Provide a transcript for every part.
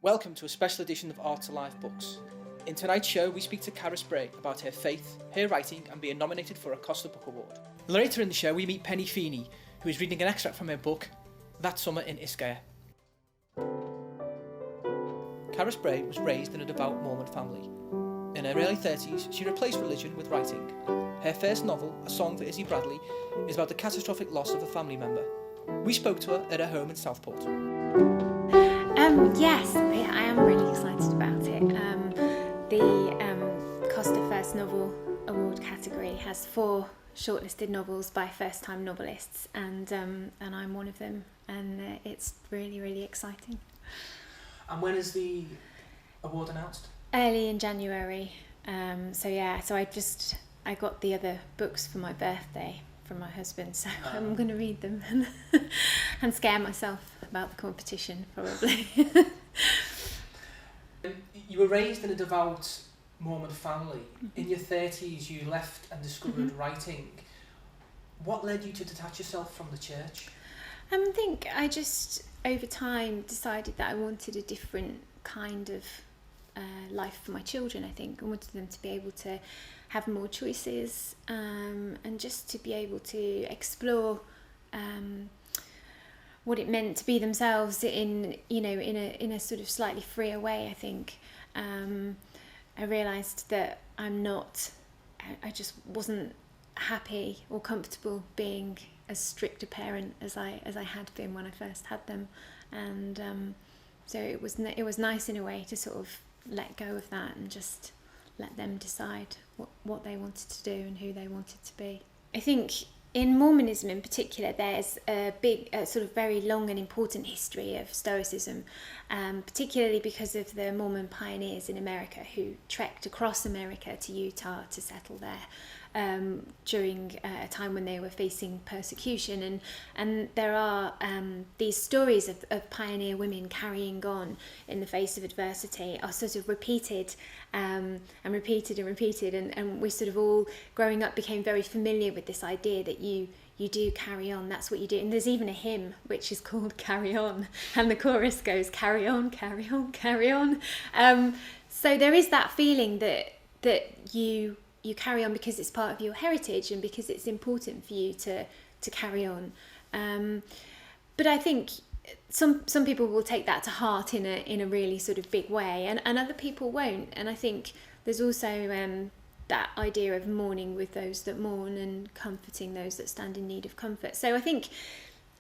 Welcome to a special edition of Art to Life Books. In tonight's show, we speak to Carys Bray about her faith, her writing, and being nominated for a Costa Book Award. Later in the show, we meet Feeny, who is reading an extract from her book, That Summer in Ischia. Carys Bray was raised in a devout Mormon family. In her early 30s, she replaced religion with writing. Her first novel, A Song for Izzy Bradley, is about the catastrophic loss of a family member. We spoke to her at her home in Southport. Yes, I am really excited about it. The Costa First Novel Award category has 4 shortlisted novels by first-time novelists, and I'm one of them, and it's really, really exciting. And when is the award announced? Early in January. So I got the other books for my birthday from my husband, so I'm going to read them and scare myself about the competition, probably. You were raised in a devout Mormon family. In your 30s, you left and discovered writing. What led you to detach yourself from the church? I think I just, over time, decided that I wanted a different kind of life for my children. I think I wanted them to be able to have more choices, and just to be able to explore what it meant to be themselves in a sort of slightly freer way. I think I realised that I just wasn't happy or comfortable being as strict a parent as I had been when I first had them, and so it was nice in a way to sort of let go of that and just let them decide what they wanted to do and who they wanted to be. I think in Mormonism in particular, there's a big, sort of very long and important history of Stoicism, particularly because of the Mormon pioneers in America who trekked across America to Utah to settle there during a time when they were facing persecution. And there are these stories of pioneer women carrying on in the face of adversity are sort of repeated and repeated, and we sort of all, growing up, became very familiar with this idea that you do carry on, that's what you do. And there's even a hymn which is called Carry On, and the chorus goes, carry on, carry on, carry on. So there is that feeling that you carry on because it's part of your heritage and because it's important for you to carry on. But I think some people will take that to heart in a really sort of big way, and other people won't. And I think there's also that idea of mourning with those that mourn and comforting those that stand in need of comfort. So I think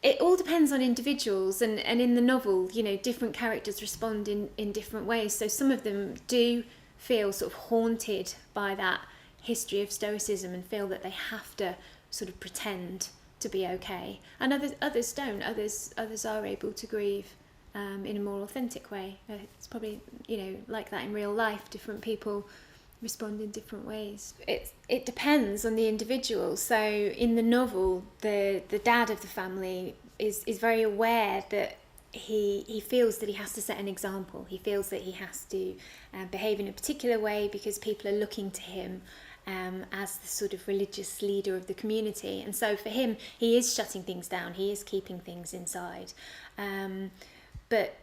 it all depends on individuals, and in the novel, different characters respond in different ways. So some of them do feel sort of haunted by that history of Stoicism and feel that they have to sort of pretend to be okay, and others don't. Others are able to grieve in a more authentic way. It's probably like that in real life. Different people respond in different ways. It depends on the individual. So in the novel, the dad of the family is very aware that he feels that he has to set an example. He feels that he has to behave in a particular way because people are looking to him as the sort of religious leader of the community. And so for him, he is shutting things down, he is keeping things inside. But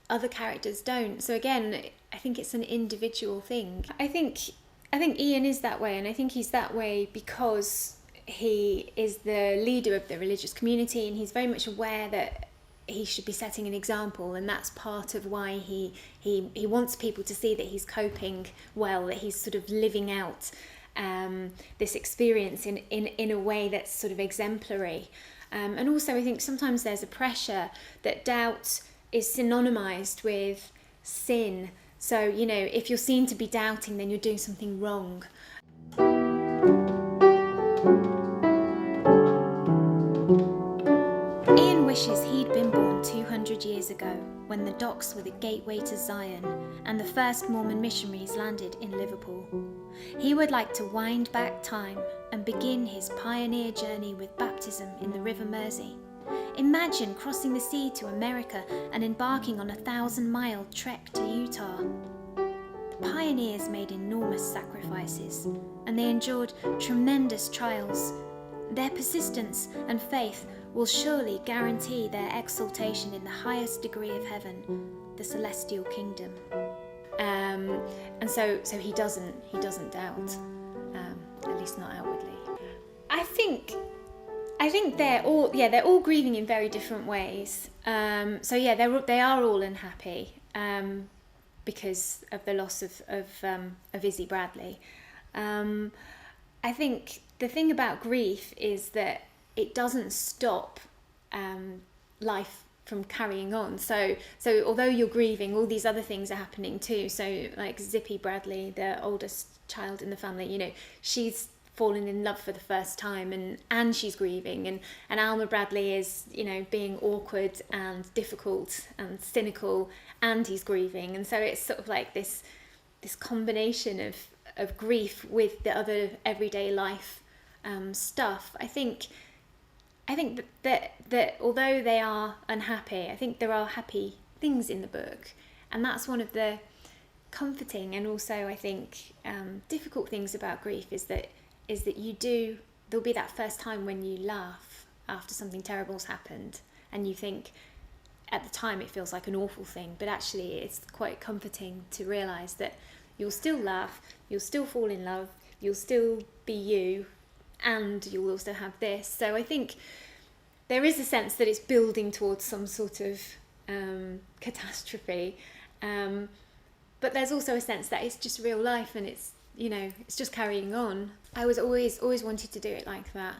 other characters don't. So again, I think it's an individual thing. I think Ian is that way, and I think he's that way because he is the leader of the religious community, and he's very much aware that he should be setting an example, and that's part of why he wants people to see that he's coping well, that he's sort of living out this experience in a way that's sort of exemplary. And also I think sometimes there's a pressure that doubt is synonymized with sin. So, if you're seen to be doubting, then you're doing something wrong. Ian wishes he'd been born 200 years ago, when the docks were the gateway to Zion and the first Mormon missionaries landed in Liverpool. He would like to wind back time and begin his pioneer journey with baptism in the River Mersey. Imagine crossing the sea to America and embarking on a 1,000-mile trek to Utah. The pioneers made enormous sacrifices, and they endured tremendous trials. Their persistence and faith will surely guarantee their exaltation in the highest degree of heaven. the celestial kingdom. And so he doesn't doubt, at least not outwardly. I think they're all grieving in very different ways. They are all unhappy because of the loss of Izzy Bradley. I think the thing about grief is that it doesn't stop life from carrying on. So although you're grieving, all these other things are happening too. So like Zippy Bradley, the oldest child in the family, you know, she's fallen in love for the first time and she's grieving, and Alma Bradley is, you know, being awkward and difficult and cynical, and he's grieving. And so it's sort of like this combination of grief with the other everyday life stuff. I think that although they are unhappy, I think there are happy things in the book, and that's one of the comforting and also, I think, difficult things about grief is that there'll be that first time when you laugh after something terrible's happened, and you think at the time it feels like an awful thing, but actually it's quite comforting to realise that you'll still laugh, you'll still fall in love, you'll still be you, and you'll also have this. So I think there is a sense that it's building towards some sort of catastrophe, but there's also a sense that it's just real life, and it's, you know, it's just carrying on. I was always wanted to do it like that.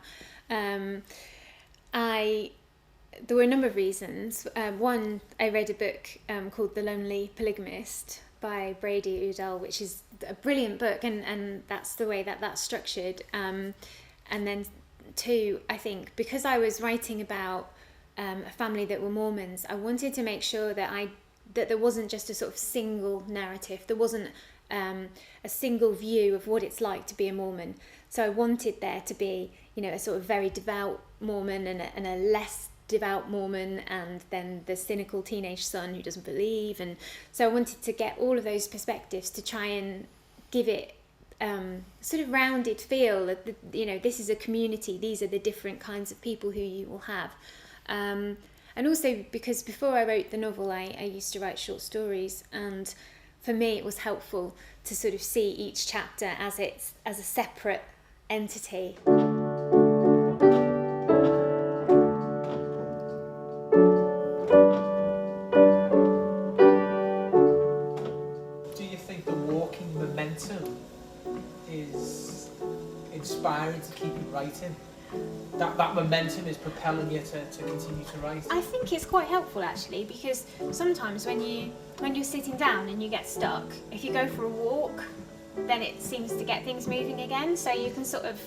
There were a number of reasons. One, I read a book called The Lonely Polygamist by Brady Udall, which is a brilliant book, and that's the way that's structured. And then two, I think, because I was writing about a family that were Mormons, I wanted to make sure that there wasn't just a sort of single narrative. There wasn't a single view of what it's like to be a Mormon. So I wanted there to be, you know, a sort of very devout Mormon and a less devout Mormon, and then the cynical teenage son who doesn't believe. And so I wanted to get all of those perspectives to try and give it sort of rounded feel that, you know, this is a community, these are the different kinds of people who you will have. And also because before I wrote the novel, I used to write short stories, and for me it was helpful to sort of see each chapter as a separate entity. Do you think the walking momentum is inspiring to keep you writing? That momentum is propelling you to continue to write? I think it's quite helpful actually, because sometimes when you're sitting down and you get stuck, if you go for a walk, then it seems to get things moving again. So you can sort of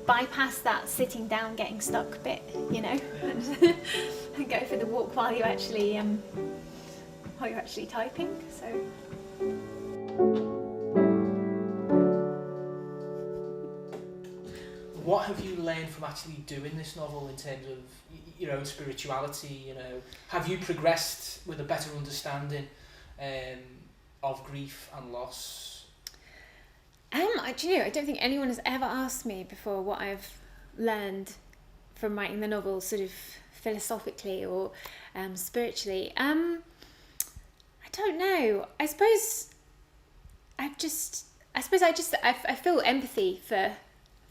bypass that sitting down, getting stuck bit, you know, and go for the walk while you're actually typing. So. What have you learned from actually doing this novel in terms of your own spirituality? You know, have you progressed with a better understanding of grief and loss? Do you know, I don't think anyone has ever asked me before what I've learned from writing the novel, sort of philosophically or spiritually. I don't know. I suppose I feel empathy for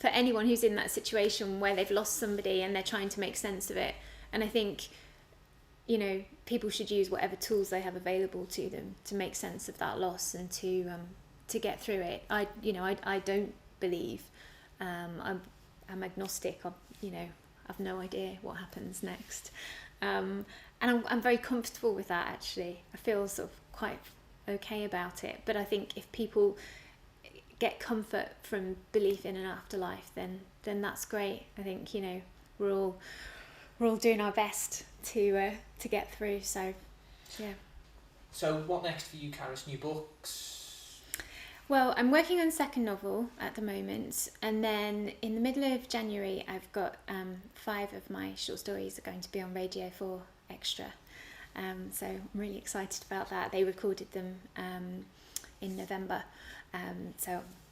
anyone who's in that situation where they've lost somebody and they're trying to make sense of it. And I think, you know, people should use whatever tools they have available to them to make sense of that loss and to get through it. I don't believe. I'm agnostic. I've no idea what happens next. And I'm very comfortable with that, actually. I feel sort of quite okay about it. But I think if people get comfort from belief in an afterlife, then that's great. I think, you know, we're all doing our best to get through. So, yeah. So, what next for you, Carys? New books? Well, I'm working on a second novel at the moment, and then in the middle of January, I've got 5 of my short stories are going to be on Radio 4 Extra. So I'm really excited about that. They recorded them in November.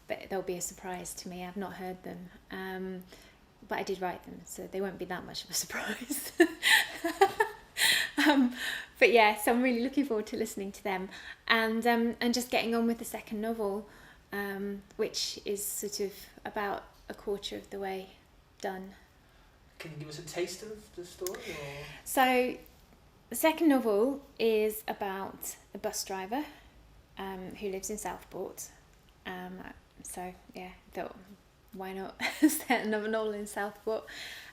But they'll be a surprise to me. I've not heard them, but I did write them, so they won't be that much of a surprise. But yeah, so I'm really looking forward to listening to them and just getting on with the second novel, which is sort of about a quarter of the way done. Can you give us a taste of the story? Or? So the second novel is about a bus driver who lives in Southport. So yeah, thought why not set another novel in Southport,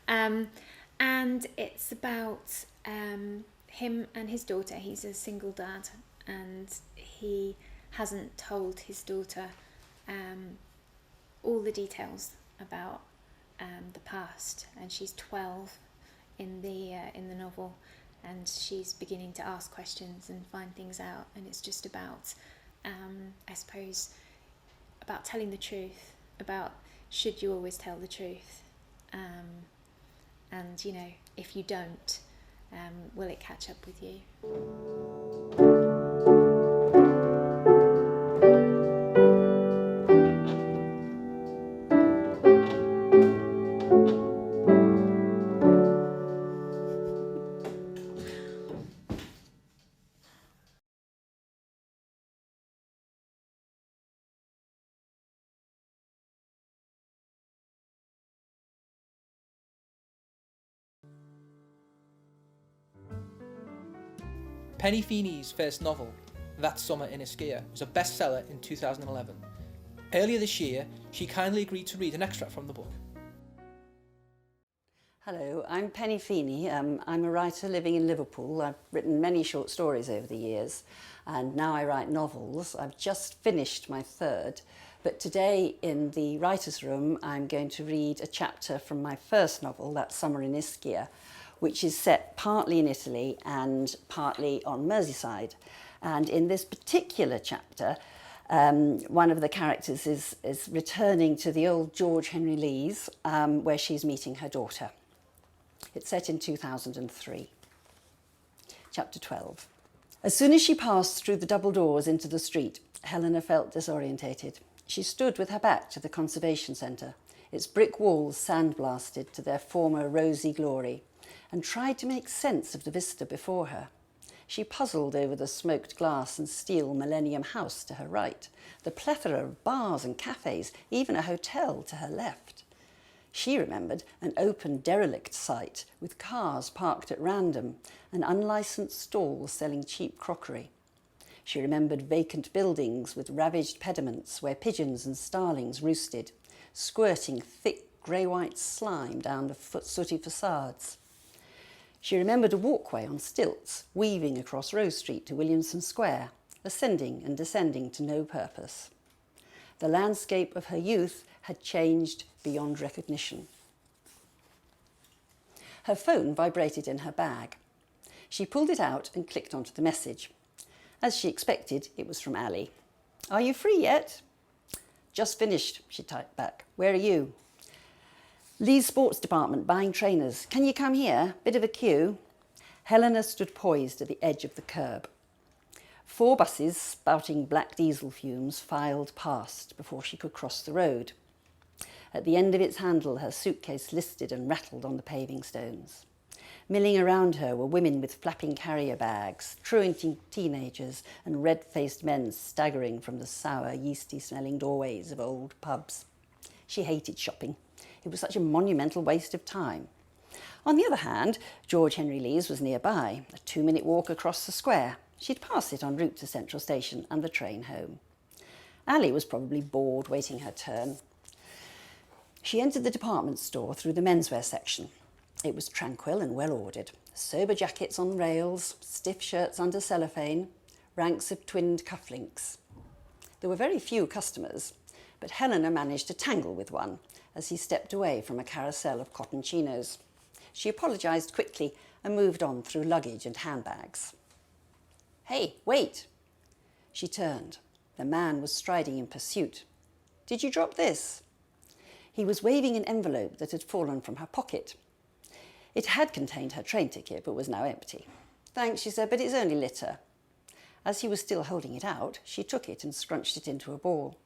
and it's about him and his daughter. He's a single dad, and he hasn't told his daughter all the details about the past, and she's 12 in the novel, and she's beginning to ask questions and find things out, and it's just about I suppose about telling the truth, about should you always tell the truth, and you know, if you don't, will it catch up with you? Penny Feeny's first novel, That Summer in Ischia, was a bestseller in 2011. Earlier this year, she kindly agreed to read an extract from the book. Hello, I'm Penny Feeny. I'm a writer living in Liverpool. I've written many short stories over the years, and now I write novels. I've just finished my third, but today in the writer's room I'm going to read a chapter from my first novel, That Summer in Ischia, which is set partly in Italy and partly on Merseyside. And in this particular chapter, one of the characters is returning to the old George Henry Lee's, where she's meeting her daughter. It's set in 2003. Chapter 12. As soon as she passed through the double doors into the street, Helena felt disorientated. She stood with her back to the conservation centre, its brick walls sandblasted to their former rosy glory, and tried to make sense of the vista before her. She puzzled over the smoked glass and steel Millennium House to her right, the plethora of bars and cafes, even a hotel to her left. She remembered an open derelict site with cars parked at random and unlicensed stalls selling cheap crockery. She remembered vacant buildings with ravaged pediments where pigeons and starlings roosted, squirting thick grey-white slime down the sooty facades. She remembered a walkway on stilts, weaving across Rose Street to Williamson Square, ascending and descending to no purpose. The landscape of her youth had changed beyond recognition. Her phone vibrated in her bag. She pulled it out and clicked onto the message. As she expected, it was from Ali. "Are you free yet?" "Just finished," she typed back. "Where are you?" "Lee's sports department buying trainers. Can you come here? Bit of a queue." Helena stood poised at the edge of the curb. 4 buses spouting black diesel fumes filed past before she could cross the road. At the end of its handle, her suitcase listed and rattled on the paving stones. Milling around her were women with flapping carrier bags, truanting teenagers and red-faced men staggering from the sour, yeasty-smelling doorways of old pubs. She hated shopping. It was such a monumental waste of time. On the other hand, George Henry Lee's was nearby, a 2-minute walk across the square. She'd pass it en route to Central Station and the train home. Ali was probably bored waiting her turn. She entered the department store through the menswear section. It was tranquil and well ordered. Sober jackets on rails, stiff shirts under cellophane, ranks of twinned cufflinks. There were very few customers, but Helena managed to tangle with one as he stepped away from a carousel of cotton chinos. She apologised quickly and moved on through luggage and handbags. "Hey, wait!" She turned. The man was striding in pursuit. "Did you drop this?" He was waving an envelope that had fallen from her pocket. It had contained her train ticket, but was now empty. "Thanks," she said, "but it's only litter." As he was still holding it out, she took it and scrunched it into a ball.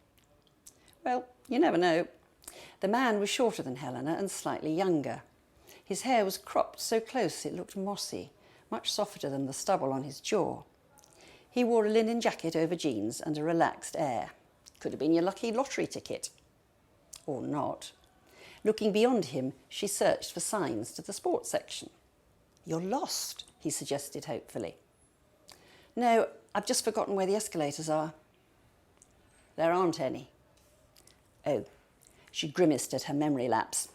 Well, you never know. The man was shorter than Helena and slightly younger. His hair was cropped so close it looked mossy, much softer than the stubble on his jaw. He wore a linen jacket over jeans and a relaxed air. Could have been your lucky lottery ticket. Or not. Looking beyond him, she searched for signs to the sports section. "You're lost," he suggested hopefully. "No, I've just forgotten where the escalators are." "There aren't any." Oh, she grimaced at her memory lapse.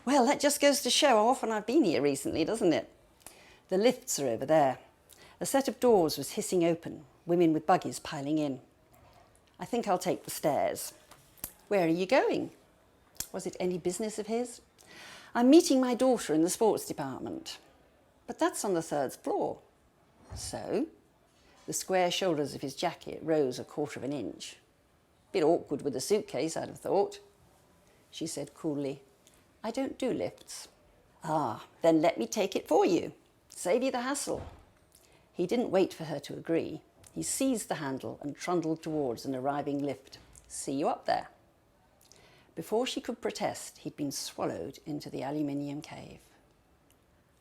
"Well, that just goes to show how often I've been here recently, doesn't it? The lifts are over there." A set of doors was hissing open, women with buggies piling in. "I think I'll take the stairs." "Where are you going?" Was it any business of his? "I'm meeting my daughter in the sports department." "But that's on the 3rd floor." "So?" The square shoulders of his jacket rose a quarter of an inch. "Bit awkward with a suitcase, I'd have thought." She said coolly, "I don't do lifts." "Ah, then let me take it for you. Save you the hassle." He didn't wait for her to agree. He seized the handle and trundled towards an arriving lift. "See you up there." Before she could protest, he'd been swallowed into the aluminium cave.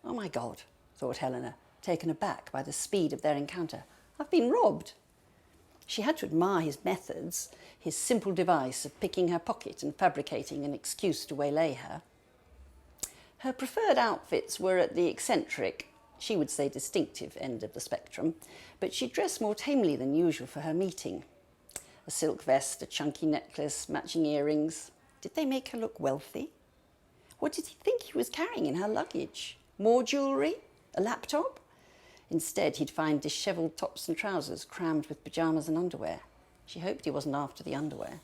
"Oh my God," thought Helena, taken aback by the speed of their encounter. "I've been robbed." She had to admire his methods, his simple device of picking her pocket and fabricating an excuse to waylay her. Her preferred outfits were at the eccentric, she would say distinctive, end of the spectrum, but she dressed more tamely than usual for her meeting. A silk vest, a chunky necklace, matching earrings. Did they make her look wealthy? What did he think he was carrying in her luggage? More jewellery? A laptop? Instead, he'd find dishevelled tops and trousers crammed with pyjamas and underwear. She hoped he wasn't after the underwear.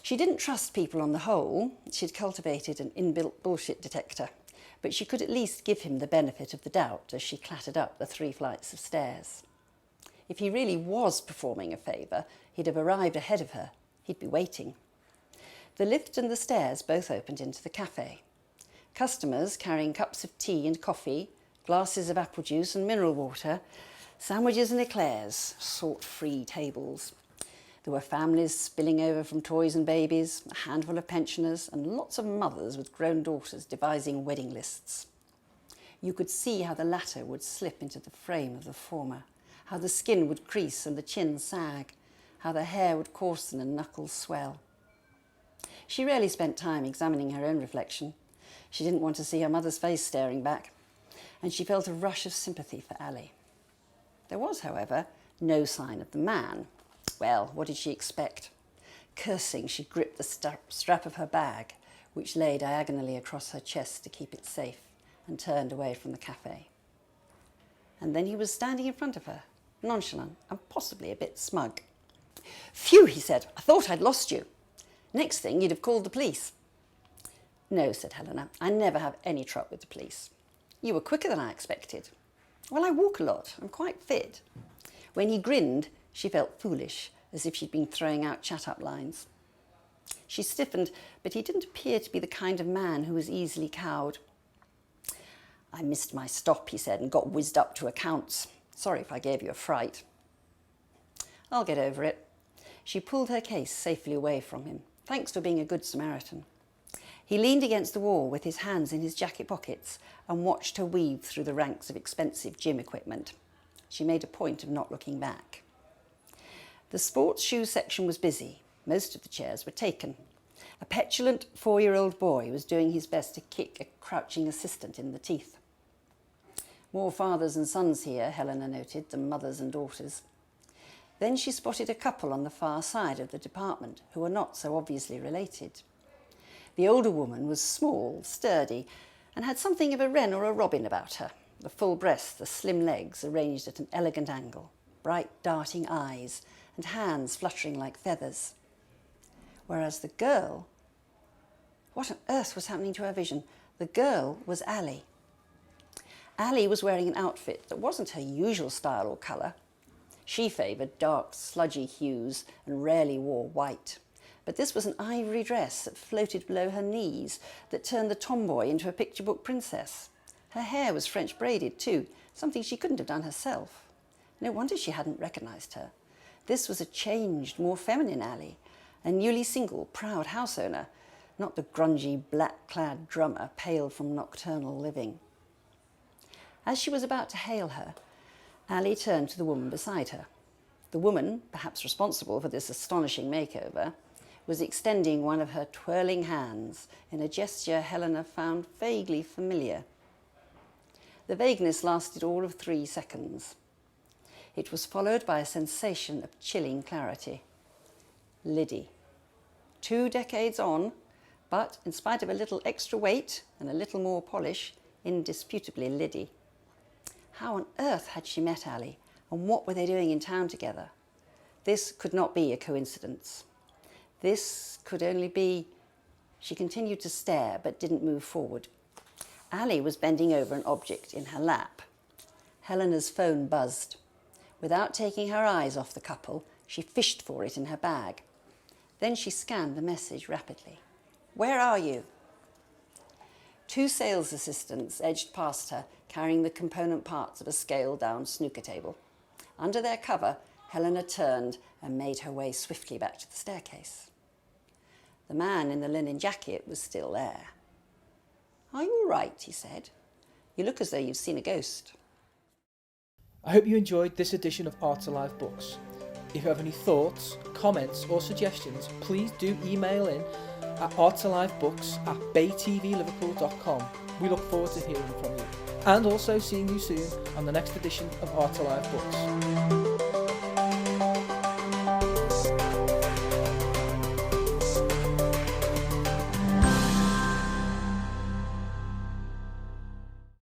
She didn't trust people on the whole. She'd cultivated an inbuilt bullshit detector, but she could at least give him the benefit of the doubt as she clattered up the 3 flights of stairs. If he really was performing a favour, he'd have arrived ahead of her. He'd be waiting. The lift and the stairs both opened into the cafe. Customers carrying cups of tea and coffee, glasses of apple juice and mineral water, sandwiches and eclairs, salt-free tables. There were families spilling over from toys and babies, a handful of pensioners, and lots of mothers with grown daughters devising wedding lists. You could see how the latter would slip into the frame of the former, how the skin would crease and the chin sag, how the hair would coarsen and knuckles swell. She rarely spent time examining her own reflection. She didn't want to see her mother's face staring back, and she felt a rush of sympathy for Ali. There was, however, no sign of the man. Well, what did she expect? Cursing, she gripped the strap of her bag, which lay diagonally across her chest to keep it safe, and turned away from the cafe. And then he was standing in front of her, nonchalant and possibly a bit smug. "Phew," he said, "I thought I'd lost you. Next thing, you'd have called the police." "No," said Helena, "I never have any truck with the police." "You were quicker than I expected." "Well, I walk a lot. I'm quite fit." When he grinned, she felt foolish, as if she'd been throwing out chat-up lines. She stiffened, but he didn't appear to be the kind of man who was easily cowed. "I missed my stop," he said, "and got whizzed up to accounts. Sorry if I gave you a fright." "I'll get over it." She pulled her case safely away from him. "Thanks for being a good Samaritan." He leaned against the wall with his hands in his jacket pockets and watched her weave through the ranks of expensive gym equipment. She made a point of not looking back. The sports shoe section was busy. Most of the chairs were taken. A petulant 4-year-old boy was doing his best to kick a crouching assistant in the teeth. More fathers and sons here, Helena noted, than mothers and daughters. Then she spotted a couple on the far side of the department who were not so obviously related. The older woman was small, sturdy, and had something of a wren or a robin about her. The full breasts, the slim legs arranged at an elegant angle, bright darting eyes, and hands fluttering like feathers. Whereas the girl... What on earth was happening to her vision? The girl was Ali. Ali was wearing an outfit that wasn't her usual style or colour. She favoured dark, sludgy hues and rarely wore white. But this was an ivory dress that floated below her knees, that turned the tomboy into a picture book princess. Her hair was French braided too, something she couldn't have done herself. No wonder she hadn't recognised her. This was a changed, more feminine Ali, a newly single, proud house owner, not the grungy, black-clad drummer pale from nocturnal living. As she was about to hail her, Ali turned to the woman beside her. The woman, perhaps responsible for this astonishing makeover, was extending one of her twirling hands in a gesture Helena found vaguely familiar. The vagueness lasted all of 3 seconds. It was followed by a sensation of chilling clarity. Liddy. 2 decades on, but in spite of a little extra weight and a little more polish, indisputably Liddy. How on earth had she met Ali, and what were they doing in town together? This could not be a coincidence. This could only be... She continued to stare, but didn't move forward. Ali was bending over an object in her lap. Helena's phone buzzed. Without taking her eyes off the couple, she fished for it in her bag. Then she scanned the message rapidly. "Where are you?" 2 sales assistants edged past her, carrying the component parts of a scaled-down snooker table. Under their cover, Helena turned and made her way swiftly back to the staircase. The man in the linen jacket was still there. "Are you all right?" he said. "You look as though you've seen a ghost." I hope you enjoyed this edition of Art Alive Books. If you have any thoughts, comments or suggestions, please do email in at artalivebooks@baytvliverpool.com. We look forward to hearing from you and also seeing you soon on the next edition of Art Alive Books.